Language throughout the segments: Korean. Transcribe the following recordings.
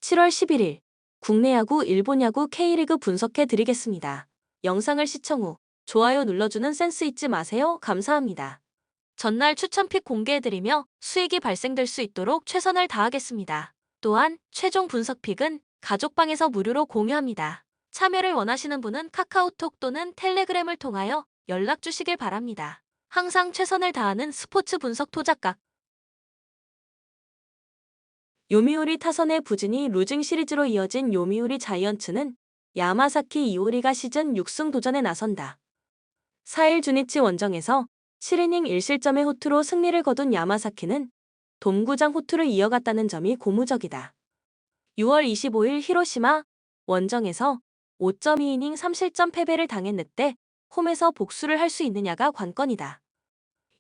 7월 11일 국내 야구, 일본 야구 K리그 분석해 드리겠습니다. 영상을 시청 후 좋아요 눌러주는 센스 잊지 마세요. 감사합니다. 전날 추천픽 공개해드리며 수익이 발생될 수 있도록 최선을 다하겠습니다. 또한 최종 분석픽은 가족방에서 무료로 공유합니다. 참여를 원하시는 분은 카카오톡 또는 텔레그램을 통하여 연락 주시길 바랍니다. 항상 최선을 다하는 스포츠 분석 토작각. 요미우리 타선의 부진이 루징 시리즈로 이어진 요미우리 자이언츠는 야마사키 이오리가 시즌 6승 도전에 나선다. 4일 주니치 원정에서 7이닝 1실점의 호투로 승리를 거둔 야마사키는 돔구장 호투를 이어갔다는 점이 고무적이다. 6월 25일 히로시마 원정에서 5.2이닝 3실점 패배를 당했는데 홈에서 복수를 할 수 있느냐가 관건이다.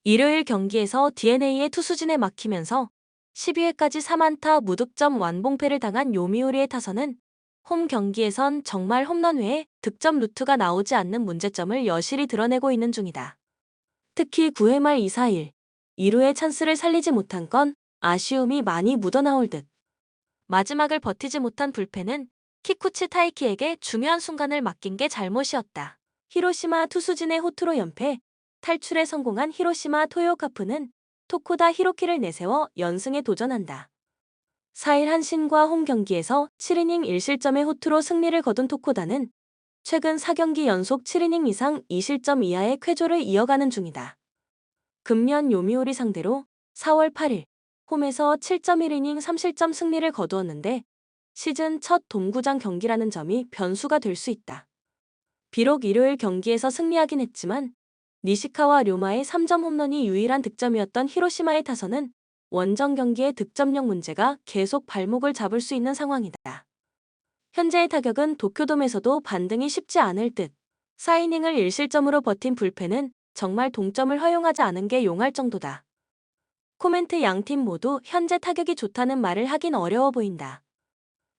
일요일 경기에서 DeNA의 투수진에 막히면서 12회까지 3안타 무득점 완봉패를 당한 요미우리의 타선은 홈 경기에선 정말 홈런 외에 득점 루트가 나오지 않는 문제점을 여실히 드러내고 있는 중이다. 특히 9회 말 2-4일 2루의 찬스를 살리지 못한 건 아쉬움이 많이 묻어나올 듯. 마지막을 버티지 못한 불펜은 키쿠치 타이키에게 중요한 순간을 맡긴 게 잘못이었다. 히로시마 투수진의 호투로 연패, 탈출에 성공한 히로시마 토요카프는 토코다 히로키를 내세워 연승에 도전한다. 4일 한신과 홈 경기에서 7이닝 1실점의 호투로 승리를 거둔 토코다는 최근 4경기 연속 7이닝 이상 2실점 이하의 쾌조를 이어가는 중이다. 금년 요미우리 상대로 4월 8일 홈에서 7.1이닝 3실점 승리를 거두었는데 시즌 첫 돔구장 경기라는 점이 변수가 될 수 있다. 비록 일요일 경기에서 승리하긴 했지만 니시카와 료마의 3점 홈런이 유일한 득점이었던 히로시마의 타선은 원정 경기의 득점력 문제가 계속 발목을 잡을 수 있는 상황이다. 현재의 타격은 도쿄돔에서도 반등이 쉽지 않을 듯. 4이닝을 1실점으로 버틴 불펜은 정말 동점을 허용하지 않은 게 용할 정도다. 코멘트 양팀 모두 현재 타격이 좋다는 말을 하긴 어려워 보인다.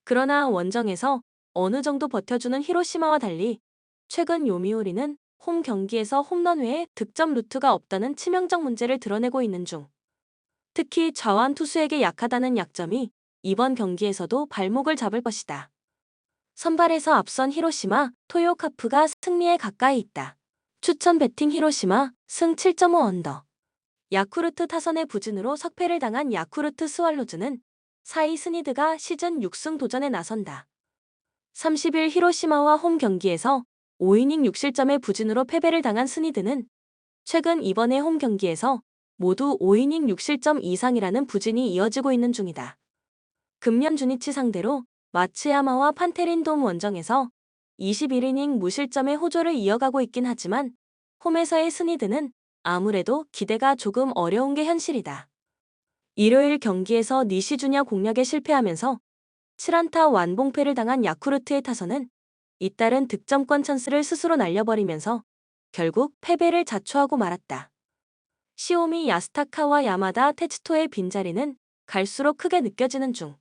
그러나 원정에서 어느 정도 버텨주는 히로시마와 달리 최근 요미우리는 홈 경기에서 홈런 외에 득점 루트가 없다는 치명적 문제를 드러내고 있는 중. 특히 좌완 투수에게 약하다는 약점이 이번 경기에서도 발목을 잡을 것이다. 선발에서 앞선 히로시마, 토요카프가 승리에 가까이 있다. 추천 배팅 히로시마, 승 7.5 언더. 야쿠르트 타선의 부진으로 석패를 당한 야쿠르트 스왈로즈는 4위 스니드가 시즌 6승 도전에 나선다. 30일 히로시마와 홈 경기에서 5이닝 6실점의 부진으로 패배를 당한 스니드는 최근 이번의 홈 경기에서 모두 5이닝 6실점 이상이라는 부진이 이어지고 있는 중이다. 금년 주니치 상대로 마츠야마와 판테린돔 원정에서 21이닝 무실점의 호조를 이어가고 있긴 하지만 홈에서의 스니드는 아무래도 기대가 조금 어려운 게 현실이다. 일요일 경기에서 니시주냐 공략에 실패하면서 7안타 완봉패를 당한 야쿠르트의 타선은 잇따른 득점권 찬스를 스스로 날려버리면서 결국 패배를 자초하고 말았다. 시오미 야스타카와 야마다 테츠토의 빈자리는 갈수록 크게 느껴지는 중.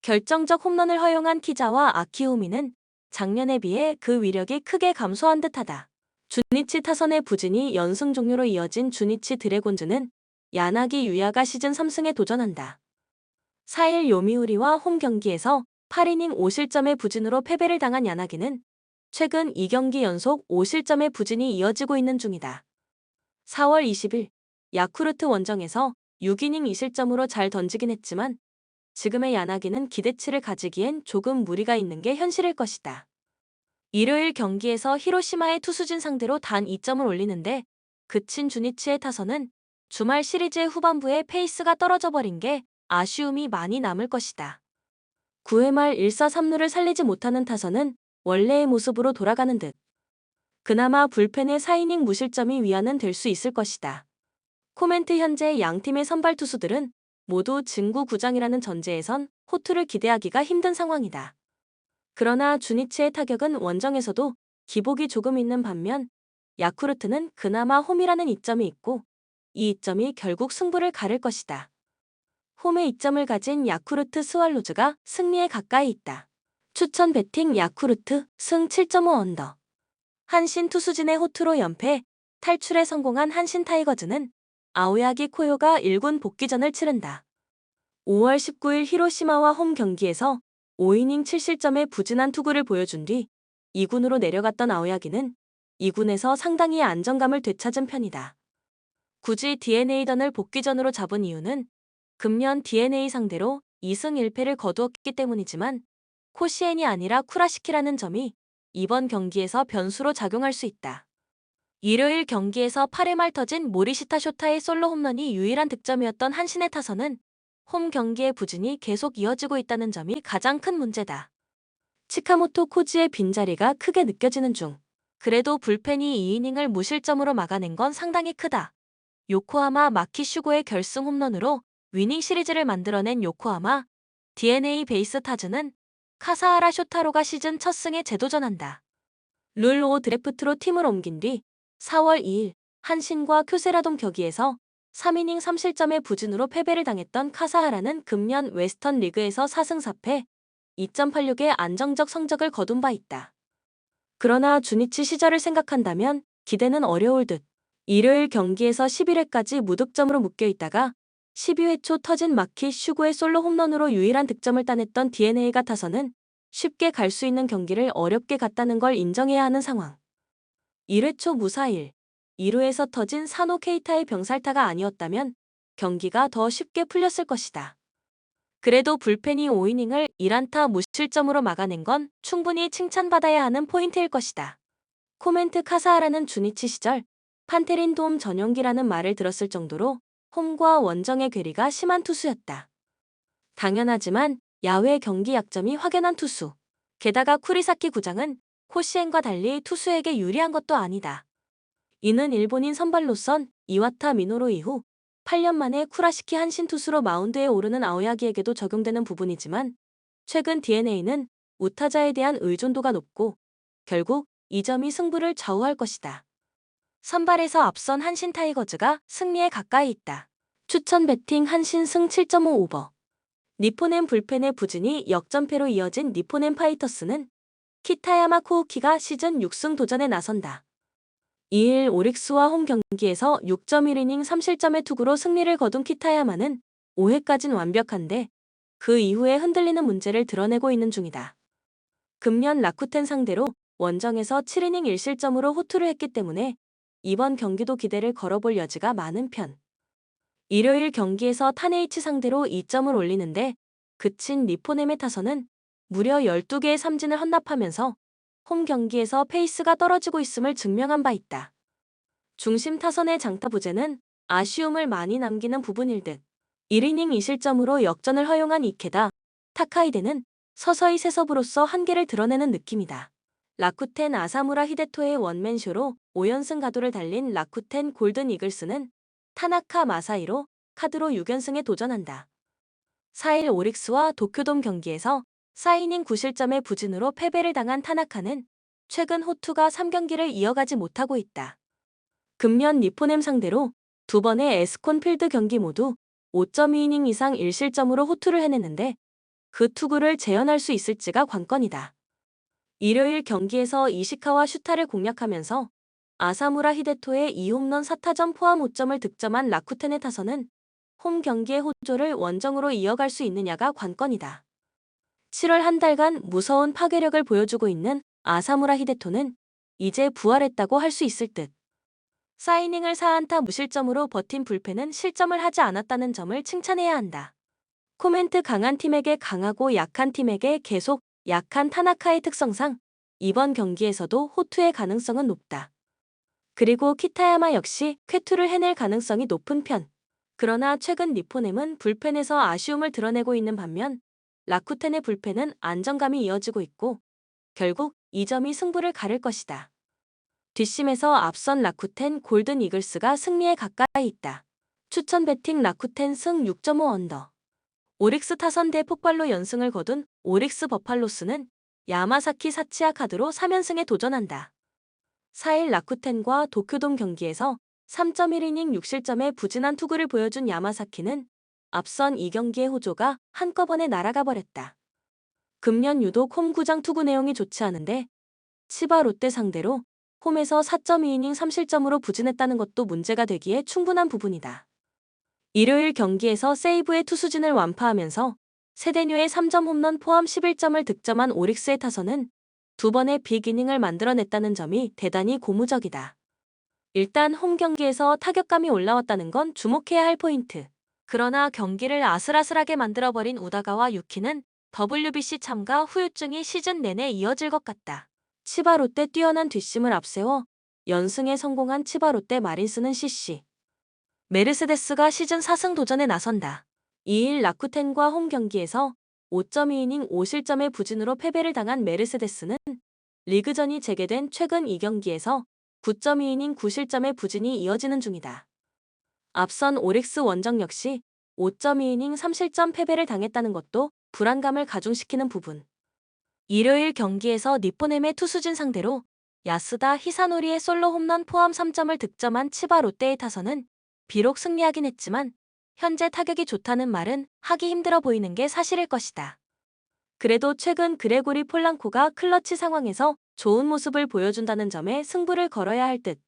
결정적 홈런을 허용한 키자와 아키호미는 작년에 비해 그 위력이 크게 감소한 듯하다. 주니치 타선의 부진이 연승 종료로 이어진 주니치 드래곤즈는 야나기 유야가 시즌 3승에 도전한다. 4일 요미우리와 홈 경기에서 8이닝 5실점의 부진으로 패배를 당한 야나기는 최근 2경기 연속 5실점의 부진이 이어지고 있는 중이다. 4월 20일 야쿠르트 원정에서 6이닝 2실점으로 잘 던지긴 했지만 지금의 야나기는 기대치를 가지기엔 조금 무리가 있는 게 현실일 것이다. 일요일 경기에서 히로시마의 투수진 상대로 단 2점을 올리는데 그친 주니치의 타선은 주말 시리즈의 후반부에 페이스가 떨어져 버린 게 아쉬움이 많이 남을 것이다. 9회 말 1사3루를 살리지 못하는 타선은 원래의 모습으로 돌아가는 듯. 그나마 불펜의 4이닝 무실점이 위안은 될 수 있을 것이다. 코멘트 현재 양팀의 선발 투수들은 모두 진구구장이라는 전제에선 호투를 기대하기가 힘든 상황이다. 그러나 주니치의 타격은 원정에서도 기복이 조금 있는 반면 야쿠르트는 그나마 홈이라는 이점이 있고 이 이점이 결국 승부를 가를 것이다. 홈의 이점을 가진 야쿠르트 스왈로즈가 승리에 가까이 있다. 추천 배팅 야쿠르트 승 7.5 언더. 한신 투수진의 호투로 연패, 탈출에 성공한 한신 타이거즈는 아오야기 코요가 1군 복귀전을 치른다. 5월 19일 히로시마와 홈 경기에서 5이닝 7실점의 부진한 투구를 보여준 뒤 2군으로 내려갔던 아오야기는 2군에서 상당히 안정감을 되찾은 편이다. 굳이 DeNA던을 복귀전으로 잡은 이유는 금년 DNA 상대로 2승 1패를 거두었기 때문이지만 코시엔이 아니라 쿠라시키라는 점이 이번 경기에서 변수로 작용할 수 있다. 일요일 경기에서 8회 말 터진 모리시타 쇼타의 솔로 홈런이 유일한 득점이었던 한신의 타선은 홈 경기의 부진이 계속 이어지고 있다는 점이 가장 큰 문제다. 치카모토 코지의 빈자리가 크게 느껴지는 중. 그래도 불펜이 2이닝을 무실점으로 막아낸 건 상당히 크다. 요코하마 마키 슈고의 결승 홈런으로 위닝 시리즈를 만들어낸 요코하마 DNA 베이스 타즈는 카사하라 쇼타로가 시즌 첫 승에 재도전한다. 룰 5 드래프트로 팀을 옮긴 뒤 4월 2일 한신과 쿄세라돔 격기에서 3이닝 3실점의 부진으로 패배를 당했던 카사하라는 금년 웨스턴 리그에서 4승 4패 2.86의 안정적 성적을 거둔 바 있다. 그러나 주니치 시절을 생각한다면 기대는 어려울 듯. 일요일 경기에서 11회까지 무득점으로 묶여 있다가 12회 초 터진 마키 슈고의 솔로 홈런으로 유일한 득점을 따냈던 DNA 같아서는 쉽게 갈 수 있는 경기를 어렵게 갔다는 걸 인정해야 하는 상황. 1회 초 무사일, 2루에서 터진 사노 케이타의 병살타가 아니었다면 경기가 더 쉽게 풀렸을 것이다. 그래도 불펜이 5이닝을 1안타 무실점으로 막아낸 건 충분히 칭찬받아야 하는 포인트일 것이다. 코멘트 카사하라는 주니치 시절 판테린 돔 전용기라는 말을 들었을 정도로 홈과 원정의 괴리가 심한 투수였다. 당연하지만 야외 경기 약점이 확연한 투수. 게다가 쿠리사키 구장은 코시엔과 달리 투수에게 유리한 것도 아니다. 이는 일본인 선발로선 이와타 미노루 이후 8년 만에 쿠라시키 한신 투수로 마운드에 오르는 아오야기에게도 적용되는 부분이지만 최근 DeNA는 우타자에 대한 의존도가 높고 결국 이 점이 승부를 좌우할 것이다. 선발에서 앞선 한신 타이거즈가 승리에 가까이 있다. 추천 배팅 한신 승 7.5 오버. 니포넨 불펜의 부진이 역전패로 이어진 니포넨 파이터스는 키타야마 코우키가 시즌 6승 도전에 나선다. 2일 오릭스와 홈 경기에서 6.1이닝 3실점의 투구로 승리를 거둔 키타야마는 5회까진 완벽한데 그 이후에 흔들리는 문제를 드러내고 있는 중이다. 금년 라쿠텐 상대로 원정에서 7이닝 1실점으로 호투를 했기 때문에 이번 경기도 기대를 걸어볼 여지가 많은 편. 일요일 경기에서 타네이치 상대로 2점을 올리는데 그친 니포넴의 타선은 무려 12개의 삼진을 헌납하면서 홈 경기에서 페이스가 떨어지고 있음을 증명한 바 있다. 중심 타선의 장타 부재는 아쉬움을 많이 남기는 부분일 듯. 1이닝 2실점으로 역전을 허용한 이케다, 타카이데는 서서히 세섭으로서 한계를 드러내는 느낌이다. 라쿠텐 아사무라 히데토의 원맨쇼로 5연승 가도를 달린 라쿠텐 골든 이글스는 타나카 마사이로 카드로 6연승에 도전한다. 4일 오릭스와 도쿄돔 경기에서 4이닝 9실점의 부진으로 패배를 당한 타나카는 최근 호투가 3경기를 이어가지 못하고 있다. 금년 니포넴 상대로 2번의 에스콘 필드 경기 모두 5.2이닝 이상 1실점으로 호투를 해냈는데 그 투구를 재현할 수 있을지가 관건이다. 일요일 경기에서 이시카와 슈타를 공략하면서 아사무라 히데토의 2홈런 4타점 포함 5점을 득점한 라쿠텐의 타선은 홈 경기의 호조를 원정으로 이어갈 수 있느냐가 관건이다. 7월 한 달간 무서운 파괴력을 보여주고 있는 아사무라 히데토는 이제 부활했다고 할 수 있을 듯. 4이닝을 4안타 무실점으로 버틴 불펜은 실점을 하지 않았다는 점을 칭찬해야 한다. 코멘트 강한 팀에게 강하고 약한 팀에게 계속 약한 타나카의 특성상 이번 경기에서도 호투의 가능성은 높다. 그리고 키타야마 역시 쾌투를 해낼 가능성이 높은 편. 그러나 최근 니포넴은 불펜에서 아쉬움을 드러내고 있는 반면 라쿠텐의 불펜은 안정감이 이어지고 있고 결국 이 점이 승부를 가를 것이다. 뒷심에서 앞선 라쿠텐 골든 이글스가 승리에 가까이 있다. 추천 배팅 라쿠텐 승 6.5 언더. 오릭스 타선 대 폭발로 연승을 거둔 오릭스 버팔로스는 야마사키 사치야 카드로 3연승에 도전한다. 4일 라쿠텐과 도쿄돔 경기에서 3.1이닝 6실점의 부진한 투구를 보여준 야마사키는 앞선 2경기의 호조가 한꺼번에 날아가 버렸다. 금년 유독 홈 구장 투구 내용이 좋지 않은데 치바 롯데 상대로 홈에서 4.2이닝 3실점으로 부진했다는 것도 문제가 되기에 충분한 부분이다. 일요일 경기에서 세이브의 투수진을 완파하면서 세데뉴의 3점 홈런 포함 11점을 득점한 오릭스의 타선은 두 번의 빅이닝을 만들어냈다는 점이 대단히 고무적이다. 일단 홈 경기에서 타격감이 올라왔다는 건 주목해야 할 포인트. 그러나 경기를 아슬아슬하게 만들어버린 우다가와 유키는 WBC 참가 후유증이 시즌 내내 이어질 것 같다. 치바 롯데 뛰어난 뒷심을 앞세워 연승에 성공한 치바 롯데 마린스는 CC 메르세데스가 시즌 4승 도전에 나선다. 2일 라쿠텐과 홈 경기에서 5.2이닝 5실점의 부진으로 패배를 당한 메르세데스는 리그전이 재개된 최근 2경기에서 9.2이닝 9실점의 부진이 이어지는 중이다. 앞선 오릭스 원정 역시 5.2이닝 3실점 패배를 당했다는 것도 불안감을 가중시키는 부분. 일요일 경기에서 니포넴의 투수진 상대로 야스다 히사노리의 솔로 홈런 포함 3점을 득점한 치바 롯데의 타선은 비록 승리하긴 했지만 현재 타격이 좋다는 말은 하기 힘들어 보이는 게 사실일 것이다. 그래도 최근 그레고리 폴랑코가 클러치 상황에서 좋은 모습을 보여준다는 점에 승부를 걸어야 할 듯.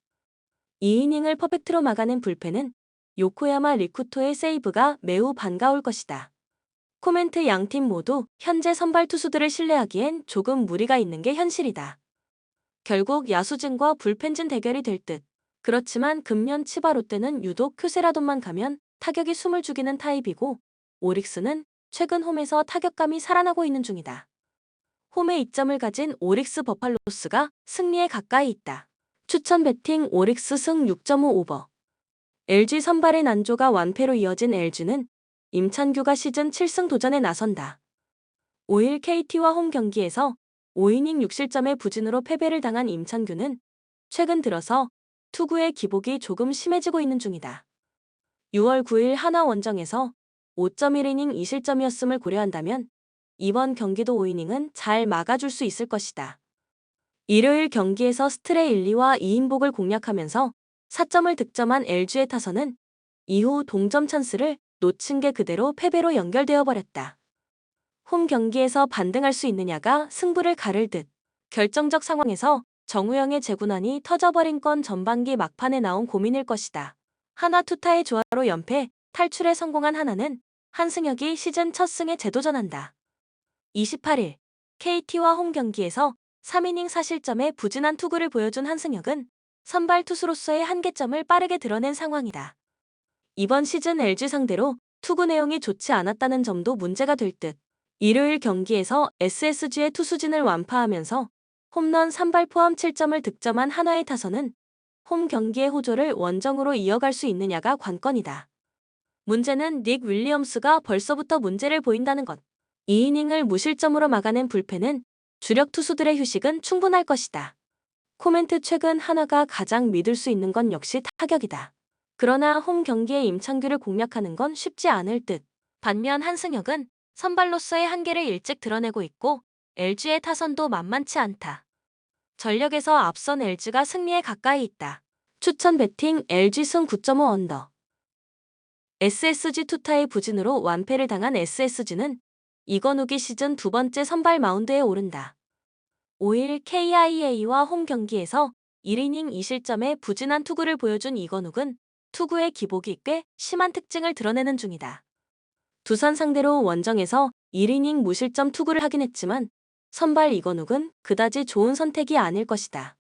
2이닝을 퍼펙트로 막아낸 불펜은 요코야마 리쿠토의 세이브가 매우 반가울 것이다. 코멘트 양팀 모두 현재 선발 투수들을 신뢰하기엔 조금 무리가 있는 게 현실이다. 결국 야수진과 불펜진 대결이 될 듯. 그렇지만 금년 치바 롯데는 유독 큐세라돈만 가면 타격이 숨을 죽이는 타입이고 오릭스는 최근 홈에서 타격감이 살아나고 있는 중이다. 홈에 이점을 가진 오릭스 버팔로스가 승리에 가까이 있다. 추천 배팅 오릭스 승 6.5 오버. LG 선발의 난조가 완패로 이어진 LG는 임찬규가 시즌 7승 도전에 나선다. 5일 KT와 홈 경기에서 5이닝 6실점의 부진으로 패배를 당한 임찬규는 최근 들어서 투구의 기복이 조금 심해지고 있는 중이다. 6월 9일 하나 원정에서 5.1이닝 2실점이었음을 고려한다면 이번 경기도 5이닝은 잘 막아줄 수 있을 것이다. 일요일 경기에서 스트레 1, 2와 2인복을 공략하면서 4점을 득점한 LG의 타선은 이후 동점 찬스를 놓친 게 그대로 패배로 연결되어 버렸다. 홈 경기에서 반등할 수 있느냐가 승부를 가를 듯. 결정적 상황에서 정우영의 재구난이 터져버린 건 전반기 막판에 나온 고민일 것이다. 하나 투타의 조화로 연패, 탈출에 성공한 하나는 한승혁이 시즌 첫 승에 재도전한다. 28일 KT와 홈 경기에서 3이닝 4실점의 부진한 투구를 보여준 한승혁은 선발 투수로서의 한계점을 빠르게 드러낸 상황이다. 이번 시즌 LG 상대로 투구 내용이 좋지 않았다는 점도 문제가 될 듯. 일요일 경기에서 SSG의 투수진을 완파하면서 홈런 3발 포함 7점을 득점한 한화의 타선은 홈 경기의 호조를 원정으로 이어갈 수 있느냐가 관건이다. 문제는 닉 윌리엄스가 벌써부터 문제를 보인다는 것. 2이닝을 무실점으로 막아낸 불펜은 주력 투수들의 휴식은 충분할 것이다. 코멘트 최근 한화가 가장 믿을 수 있는 건 역시 타격이다. 그러나 홈 경기에 임창규를 공략하는 건 쉽지 않을 듯. 반면 한승혁은 선발로서의 한계를 일찍 드러내고 있고 LG의 타선도 만만치 않다. 전력에서 앞선 LG가 승리에 가까이 있다. 추천 배팅 LG 승 9.5 언더. SSG 투타의 부진으로 완패를 당한 SSG는 이건욱이 시즌 두 번째 선발 마운드에 오른다. 5일 KIA와 홈 경기에서 1이닝 2실점의 부진한 투구를 보여준 이건욱은 투구의 기복이 꽤 심한 특징을 드러내는 중이다. 두산 상대로 원정에서 1이닝 무실점 투구를 하긴 했지만 선발 이건욱은 그다지 좋은 선택이 아닐 것이다.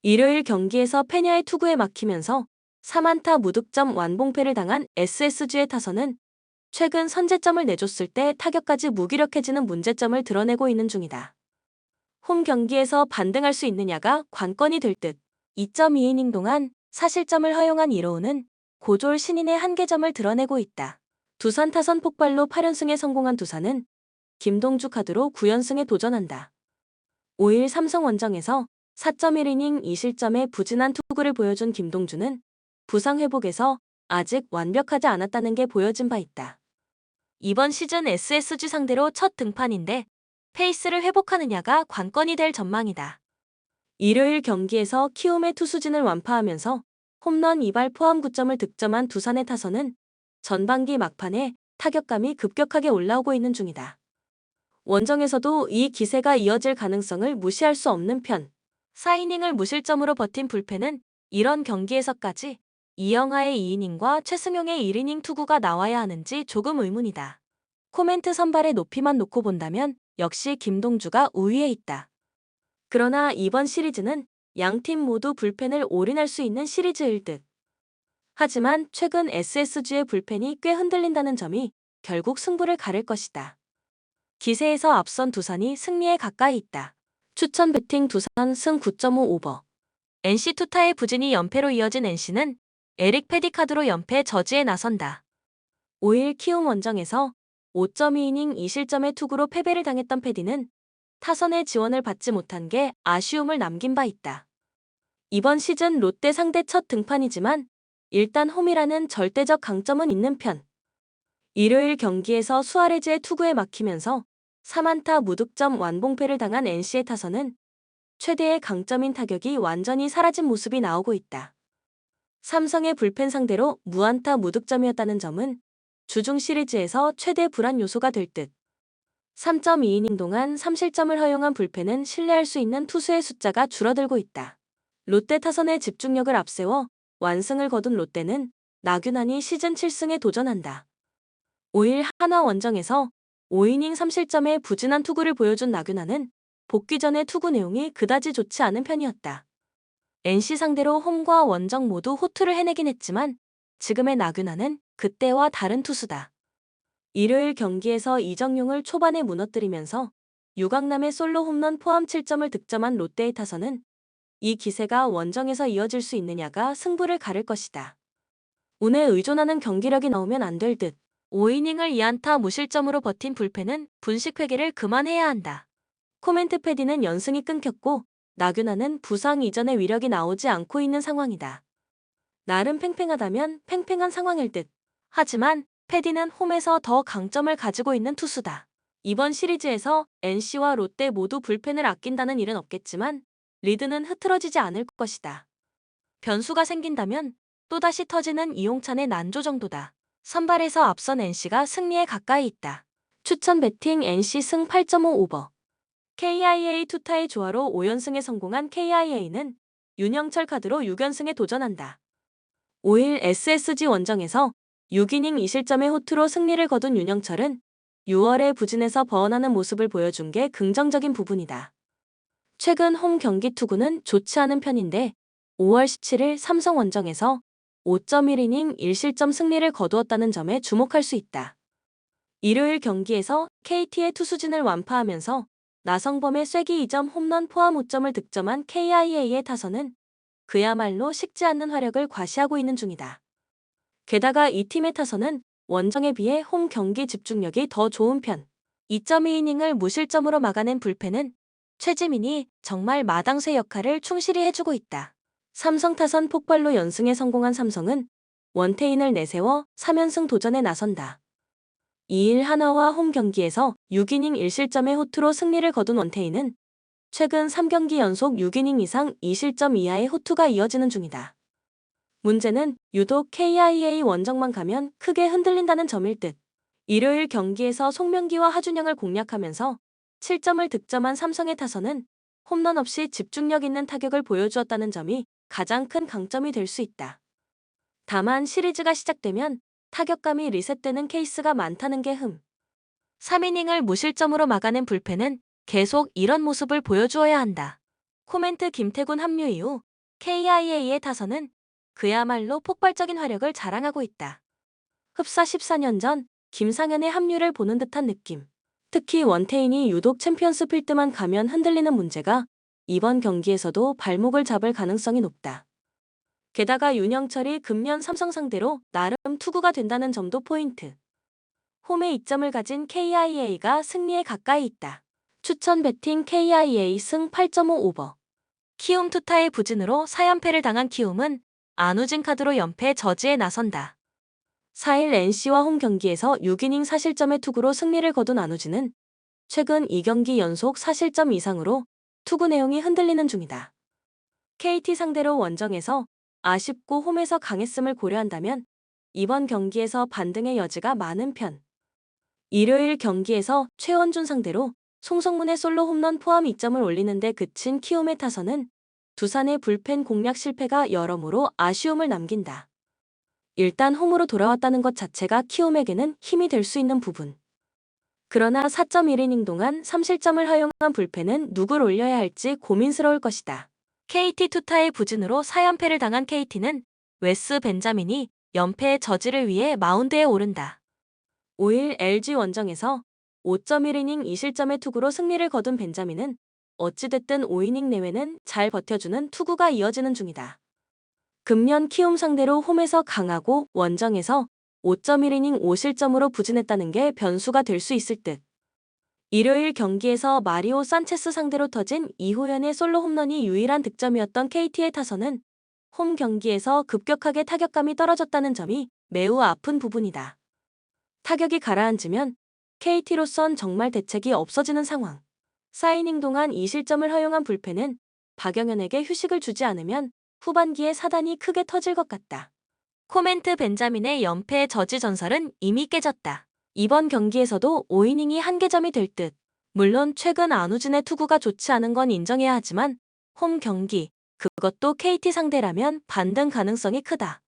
일요일 경기에서 페냐의 투구에 막히면서 3안타 무득점 완봉패를 당한 SSG의 타선은 최근 선제점을 내줬을 때 타격까지 무기력해지는 문제점을 드러내고 있는 중이다. 홈 경기에서 반등할 수 있느냐가 관건이 될 듯. 2.2이닝 동안 4실점을 허용한 이로우는 고졸 신인의 한계점을 드러내고 있다. 두산 타선 폭발로 8연승에 성공한 두산은 김동주 카드로 9연승에 도전한다. 5일 삼성 원정에서 4.1이닝 2실점의 부진한 투구를 보여준 김동주는 부상 회복에서 아직 완벽하지 않았다는 게 보여진 바 있다. 이번 시즌 SSG 상대로 첫 등판인데 페이스를 회복하느냐가 관건이 될 전망이다. 일요일 경기에서 키움의 투수진을 완파하면서 홈런 2발 포함 9점을 득점한 두산의 타선은 전반기 막판에 타격감이 급격하게 올라오고 있는 중이다. 원정에서도 이 기세가 이어질 가능성을 무시할 수 없는 편. 4이닝을 무실점으로 버틴 불펜은 이런 경기에서까지 이영하의 2이닝과 최승용의 1이닝 투구가 나와야 하는지 조금 의문이다. 코멘트 선발의 높이만 놓고 본다면 역시 김동주가 우위에 있다. 그러나 이번 시리즈는 양팀 모두 불펜을 올인할 수 있는 시리즈일 듯. 하지만 최근 SSG의 불펜이 꽤 흔들린다는 점이 결국 승부를 가를 것이다. 기세에서 앞선 두산이 승리에 가까이 있다. 추천 배팅 두산 승 9.5 오버. NC 투타의 부진이 연패로 이어진 NC는 에릭 패디카드로 연패 저지에 나선다. 5일 키움 원정에서 5.2이닝 2실점의 투구로 패배를 당했던 패디는 타선의 지원을 받지 못한 게 아쉬움을 남긴 바 있다. 이번 시즌 롯데 상대 첫 등판이지만 일단 홈이라는 절대적 강점은 있는 편. 일요일 경기에서 수아레즈의 투구에 막히면서 3안타 무득점 완봉패를 당한 NC의 타선은 최대의 강점인 타격이 완전히 사라진 모습이 나오고 있다. 삼성의 불펜 상대로 무안타 무득점이었다는 점은 주중 시리즈에서 최대 불안 요소가 될 듯. 3.2이닝 동안 3실점을 허용한 불펜은 신뢰할 수 있는 투수의 숫자가 줄어들고 있다. 롯데 타선의 집중력을 앞세워 완승을 거둔 롯데는 나균안이 시즌 7승에 도전한다. 5일 한화 원정에서 5이닝 3실점의 부진한 투구를 보여준 나균안은 복귀 전의 투구 내용이 그다지 좋지 않은 편이었다. NC 상대로 홈과 원정 모두 호투를 해내긴 했지만 지금의 나균안은 그때와 다른 투수다. 일요일 경기에서 이정용을 초반에 무너뜨리면서 유강남의 솔로 홈런 포함 7점을 득점한 롯데의 타선은 이 기세가 원정에서 이어질 수 있느냐가 승부를 가를 것이다. 운에 의존하는 경기력이 나오면 안 될 듯. 5이닝을 2안타 무실점으로 버틴 불펜은 분식 회계를 그만해야 한다. 코멘트 패디는 연승이 끊겼고 나균안은 부상 이전의 위력이 나오지 않고 있는 상황이다. 나름 팽팽하다면 팽팽한 상황일 듯. 하지만 패디는 홈에서 더 강점을 가지고 있는 투수다. 이번 시리즈에서 NC와 롯데 모두 불펜을 아낀다는 일은 없겠지만 리드는 흐트러지지 않을 것이다. 변수가 생긴다면 또다시 터지는 이용찬의 난조 정도다. 선발에서 앞선 NC가 승리에 가까이 있다. 추천 배팅 NC 승 8.5 오버. KIA 투타의 조화로 5연승에 성공한 KIA는 윤영철 카드로 6연승에 도전한다. 5일 SSG 원정에서 6이닝 2실점의 호투로 승리를 거둔 윤영철은 6월에 부진에서 벗어나는 모습을 보여준 게 긍정적인 부분이다. 최근 홈 경기 투구는 좋지 않은 편인데 5월 17일 삼성 원정에서 5.1이닝 1실점 승리를 거두었다는 점에 주목할 수 있다. 일요일 경기에서 KT의 투수진을 완파하면서 나성범의 쐐기 2점 홈런 포함 5점을 득점한 KIA의 타선은 그야말로 식지 않는 화력을 과시하고 있는 중이다. 게다가 이 팀의 타선은 원정에 비해 홈 경기 집중력이 더 좋은 편. 2.2이닝을 무실점으로 막아낸 불펜은 최지민이 정말 마당쇠 역할을 충실히 해주고 있다. 삼성 타선 폭발로 연승에 성공한 삼성은 원태인을 내세워 3연승 도전에 나선다. 2일 한화와 홈 경기에서 6이닝 1실점의 호투로 승리를 거둔 원태인은 최근 3경기 연속 6이닝 이상 2실점 이하의 호투가 이어지는 중이다. 문제는 유독 KIA 원정만 가면 크게 흔들린다는 점일 듯. 일요일 경기에서 송명기와 하준영을 공략하면서 7점을 득점한 삼성의 타선은 홈런 없이 집중력 있는 타격을 보여주었다는 점이 가장 큰 강점이 될 수 있다. 다만 시리즈가 시작되면 타격감이 리셋되는 케이스가 많다는 게 3이닝을 무실점으로 막아낸 불펜은 계속 이런 모습을 보여주어야 한다. 코멘트 김태군 합류 이후 KIA의 타선은 그야말로 폭발적인 화력을 자랑하고 있다. 흡사 14년 전 김상현의 합류를 보는 듯한 느낌. 특히 원태인이 유독 챔피언스 필드만 가면 흔들리는 문제가 이번 경기에서도 발목을 잡을 가능성이 높다. 게다가 윤영철이 금년 삼성 상대로 나름 투구가 된다는 점도 포인트. 홈에 이점을 가진 KIA가 승리에 가까이 있다. 추천 배팅 KIA 승 8.5 오버. 키움 투타의 부진으로 4연패를 당한 키움은 안우진 카드로 연패 저지에 나선다. 4일 NC와 홈 경기에서 6이닝 4실점의 투구로 승리를 거둔 안우진은 최근 2경기 연속 4실점 이상으로 투구 내용이 흔들리는 중이다. KT 상대로 원정에서 아쉽고 홈에서 강했음을 고려한다면 이번 경기에서 반등의 여지가 많은 편. 일요일 경기에서 최원준 상대로 송성문의 솔로 홈런 포함 2점을 올리는데 그친 키움의 타선은 두산의 불펜 공략 실패가 여러모로 아쉬움을 남긴다. 일단 홈으로 돌아왔다는 것 자체가 키움에게는 힘이 될 수 있는 부분. 그러나 4.1이닝 동안 3실점을 허용한 불펜은 누굴 올려야 할지 고민스러울 것이다. KT 투타의 부진으로 4연패를 당한 KT는 웨스 벤자민이 연패의 저지를 위해 마운드에 오른다. 5일 LG 원정에서 5.1이닝 2실점의 투구로 승리를 거둔 벤자민은 어찌됐든 5이닝 내외는 잘 버텨주는 투구가 이어지는 중이다. 금년 키움 상대로 홈에서 강하고 원정에서 5.1이닝 5실점으로 부진했다는 게 변수가 될 수 있을 듯. 일요일 경기에서 마리오 산체스 상대로 터진 이호연의 솔로 홈런이 유일한 득점이었던 KT의 타선은 홈 경기에서 급격하게 타격감이 떨어졌다는 점이 매우 아픈 부분이다. 타격이 가라앉으면 KT로선 정말 대책이 없어지는 상황. 4이닝 동안 2실점을 허용한 불펜은 박영현에게 휴식을 주지 않으면 후반기에 사단이 크게 터질 것 같다. 코멘트 벤자민의 연패의 저지 전설은 이미 깨졌다. 이번 경기에서도 5이닝이 한계점이 될 듯. 물론 최근 안우진의 투구가 좋지 않은 건 인정해야 하지만 홈 경기, 그것도 KT 상대라면 반등 가능성이 크다.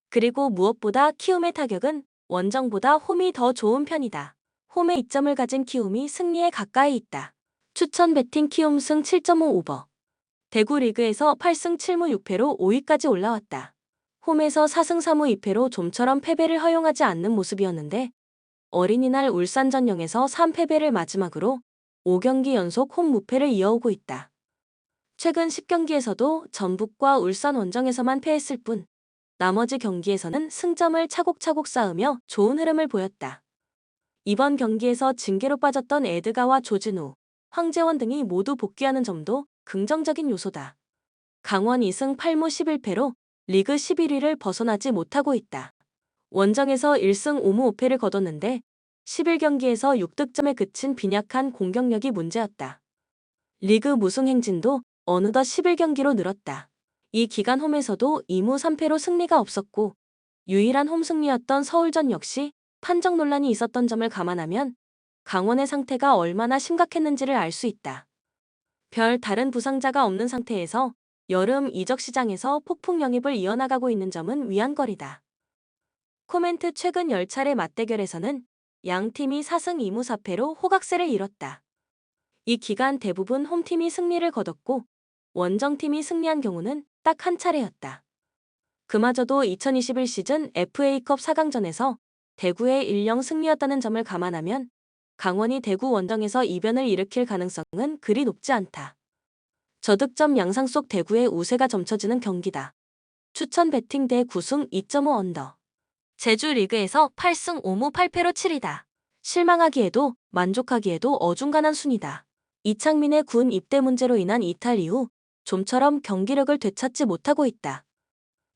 그리고 무엇보다 키움의 타격은 원정보다 홈이 더 좋은 편이다. 홈에 이점을 가진 키움이 승리에 가까이 있다. 추천 배팅 키움 승 7.5 오버. 대구 리그에서 8승 7무 6패로 5위까지 올라왔다. 홈에서 4승 3무 2패로 좀처럼 패배를 허용하지 않는 모습이었는데 어린이날 울산 전령에서 3패배를 마지막으로 5경기 연속 홈 무패를 이어오고 있다. 최근 10경기에서도 전북과 울산 원정에서만 패했을 뿐 나머지 경기에서는 승점을 차곡차곡 쌓으며 좋은 흐름을 보였다. 이번 경기에서 징계로 빠졌던 에드가와 조진우, 황재원 등이 모두 복귀하는 점도 긍정적인 요소다. 강원 2승 8무 11패로 리그 11위를 벗어나지 못하고 있다. 원정에서 1승 5무 5패를 거뒀는데 11경기에서 6득점에 그친 빈약한 공격력이 문제였다. 리그 무승 행진도 어느덧 11경기로 늘었다. 이 기간 홈에서도 2무 3패로 승리가 없었고 유일한 홈 승리였던 서울전 역시 판정 논란이 있었던 점을 감안하면 강원의 상태가 얼마나 심각했는지를 알 수 있다. 별 다른 부상자가 없는 상태에서 여름 이적 시장에서 폭풍 영입을 이어나가고 있는 점은 위안거리다. 코멘트 최근 10차례 맞대결에서는 양 팀이 4승 2무 4패로 호각세를 이뤘다. 이 기간 대부분 홈팀이 승리를 거뒀고 원정팀이 승리한 경우는 딱 한 차례였다. 그마저도 2021 시즌 FA컵 4강전에서 대구의 1-0 승리였다는 점을 감안하면 강원이 대구 원정에서 이변을 일으킬 가능성은 그리 높지 않다. 저득점 양상 속 대구의 우세가 점쳐지는 경기다. 추천 배팅 대 9승 2.5 언더. 제주 리그에서 8승 5무 8패로 7위다. 실망하기에도 만족하기에도 어중간한 순위다. 이창민의 군 입대 문제로 인한 이탈 이후 좀처럼 경기력을 되찾지 못하고 있다.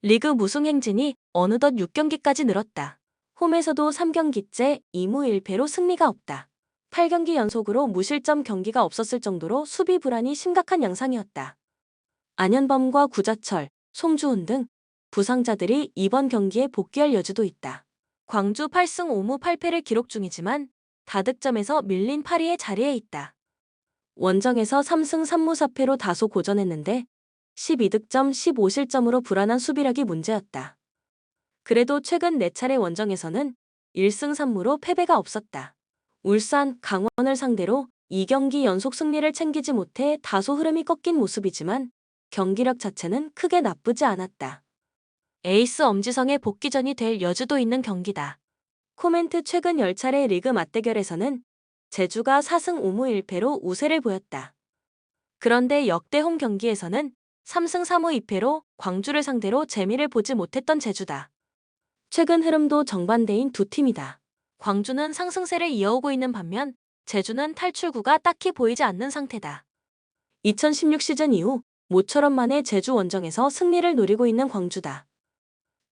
리그 무승 행진이 어느덧 6경기까지 늘었다. 홈에서도 3경기째 2무 1패로 승리가 없다. 8경기 연속으로 무실점 경기가 없었을 정도로 수비 불안이 심각한 양상이었다. 안현범과 구자철, 송주훈 등 부상자들이 이번 경기에 복귀할 여지도 있다. 광주 8승 5무 8패를 기록 중이지만 다득점에서 밀린 8위의 자리에 있다. 원정에서 3승 3무 4패로 다소 고전했는데 12득점 15실점으로 불안한 수비력이 문제였다. 그래도 최근 4차례 원정에서는 1승 3무로 패배가 없었다. 울산, 강원을 상대로 2경기 연속 승리를 챙기지 못해 다소 흐름이 꺾인 모습이지만 경기력 자체는 크게 나쁘지 않았다. 에이스 엄지성의 복귀전이 될 여지도 있는 경기다. 코멘트 최근 10차례 리그 맞대결에서는 제주가 4승 5무 1패로 우세를 보였다. 그런데 역대 홈 경기에서는 3승 3무 2패로 광주를 상대로 재미를 보지 못했던 제주다. 최근 흐름도 정반대인 두 팀이다. 광주는 상승세를 이어오고 있는 반면 제주는 탈출구가 딱히 보이지 않는 상태다. 2016 시즌 이후 모처럼 만에 제주 원정에서 승리를 노리고 있는 광주다.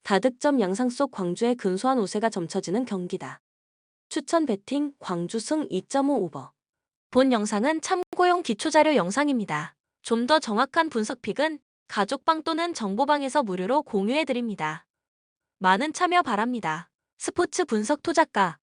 다득점 양상 속 광주의 근소한 우세가 점쳐지는 경기다. 추천 배팅 광주 승 2.5 오버. 본 영상은 참고용 기초자료 영상입니다. 좀 더 정확한 분석픽은 가족방 또는 정보방에서 무료로 공유해드립니다. 많은 참여 바랍니다. 스포츠 분석 토작가